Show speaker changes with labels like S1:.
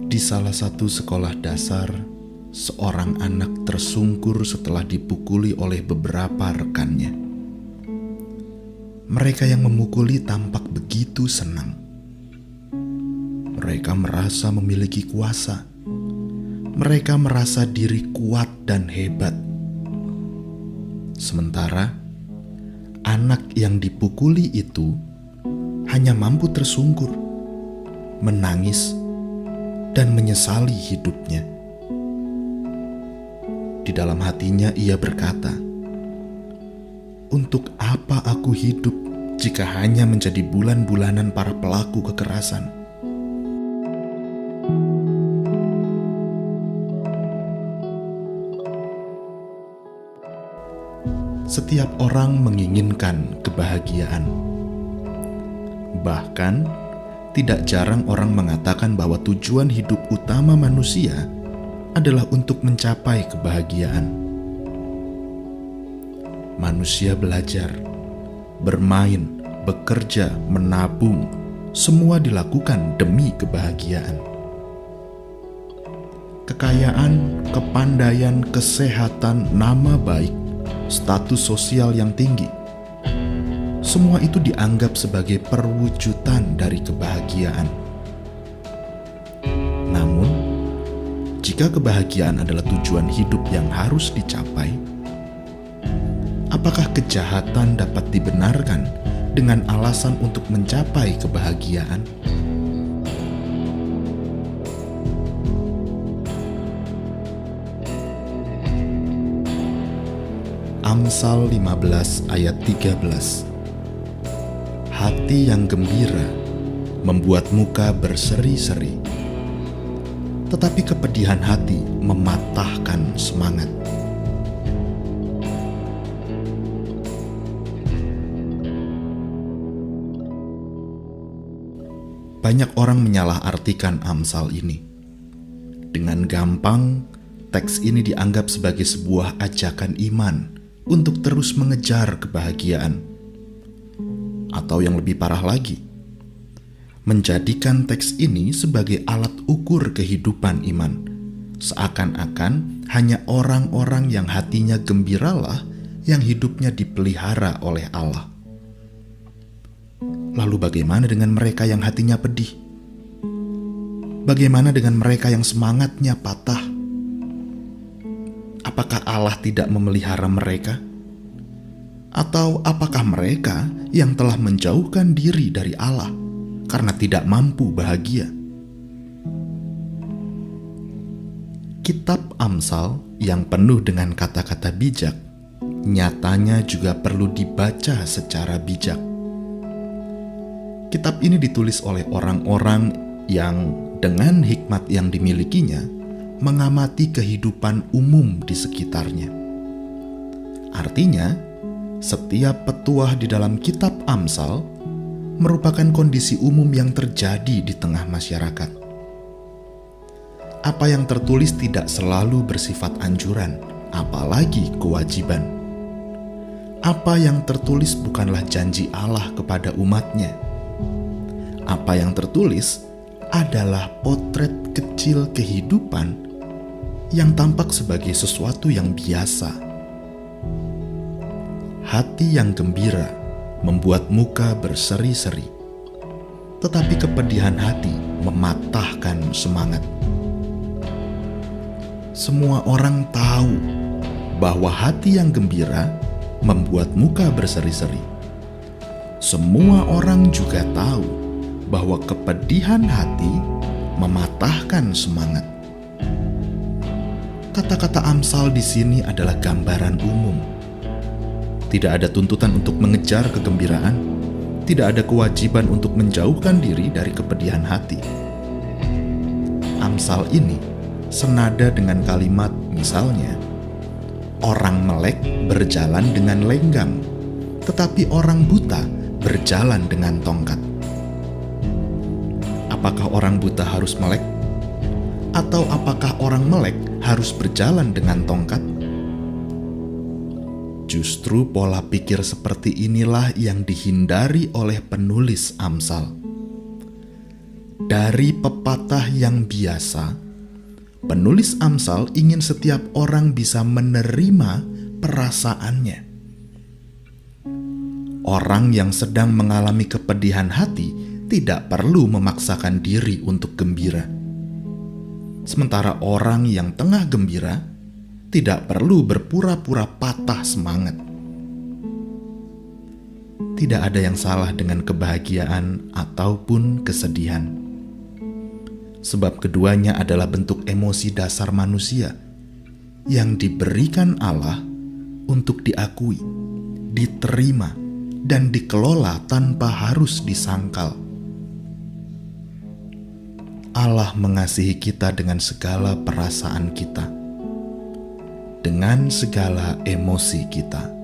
S1: Di salah satu sekolah dasar, seorang anak tersungkur setelah dipukuli oleh beberapa rekannya. Mereka yang memukuli tampak begitu senang. Mereka merasa memiliki kuasa. Mereka merasa diri kuat dan hebat. Sementara anak yang dipukuli itu hanya mampu tersungkur, menangis, dan menyesali hidupnya. Di dalam hatinya ia berkata, "Untuk apa aku hidup jika hanya menjadi bulan-bulanan para pelaku kekerasan?" Setiap orang menginginkan kebahagiaan. Bahkan, tidak jarang orang mengatakan bahwa tujuan hidup utama manusia adalah untuk mencapai kebahagiaan. Manusia belajar, bermain, bekerja, menabung, semua dilakukan demi kebahagiaan. Kekayaan, kepandaian, kesehatan, nama baik, status sosial yang tinggi, semua itu dianggap sebagai perwujudan dari kebahagiaan. Namun, jika kebahagiaan adalah tujuan hidup yang harus dicapai, apakah kejahatan dapat dibenarkan dengan alasan untuk mencapai kebahagiaan? Amsal 15 ayat 13. Hati yang gembira membuat muka berseri-seri, tetapi kepedihan hati mematahkan semangat. Banyak orang menyalahartikan Amsal ini. Dengan gampang, teks ini dianggap sebagai sebuah ajakan iman untuk terus mengejar kebahagiaan. Atau yang lebih parah lagi, menjadikan teks ini sebagai alat ukur kehidupan iman, seakan-akan hanya orang-orang yang hatinya gembiralah yang hidupnya dipelihara oleh Allah. Lalu bagaimana dengan mereka yang hatinya pedih? Bagaimana dengan mereka yang semangatnya patah? Apakah Allah tidak memelihara mereka? Atau apakah mereka yang telah menjauhkan diri dari Allah karena tidak mampu bahagia? Kitab Amsal yang penuh dengan kata-kata bijak, nyatanya juga perlu dibaca secara bijak. Kitab ini ditulis oleh orang-orang yang dengan hikmat yang dimilikinya mengamati kehidupan umum di sekitarnya. Artinya, setiap petuah di dalam kitab Amsal merupakan kondisi umum yang terjadi di tengah masyarakat. Apa yang tertulis tidak selalu bersifat anjuran, apalagi kewajiban. Apa yang tertulis bukanlah janji Allah kepada umatnya. Apa yang tertulis adalah potret kecil kehidupan yang tampak sebagai sesuatu yang biasa. Hati yang gembira membuat muka berseri-seri, tetapi kepedihan hati mematahkan semangat. Semua orang tahu bahwa hati yang gembira membuat muka berseri-seri. Semua orang juga tahu bahwa kepedihan hati mematahkan semangat. Kata-kata Amsal di sini adalah gambaran umum. Tidak ada tuntutan untuk mengejar kegembiraan, tidak ada kewajiban untuk menjauhkan diri dari kepedihan hati. Amsal ini senada dengan kalimat misalnya, orang melek berjalan dengan lenggam, tetapi orang buta berjalan dengan tongkat. Apakah orang buta harus melek? Atau apakah orang melek harus berjalan dengan tongkat? Justru pola pikir seperti inilah yang dihindari oleh penulis Amsal. Dari pepatah yang biasa, penulis Amsal ingin setiap orang bisa menerima perasaannya. Orang yang sedang mengalami kepedihan hati tidak perlu memaksakan diri untuk gembira. Sementara orang yang tengah gembira tidak perlu berpura-pura patah semangat. Tidak ada yang salah dengan kebahagiaan ataupun kesedihan, sebab keduanya adalah bentuk emosi dasar manusia yang diberikan Allah untuk diakui, diterima, dan dikelola tanpa harus disangkal. Allah mengasihi kita dengan segala perasaan kita, dengan segala emosi kita.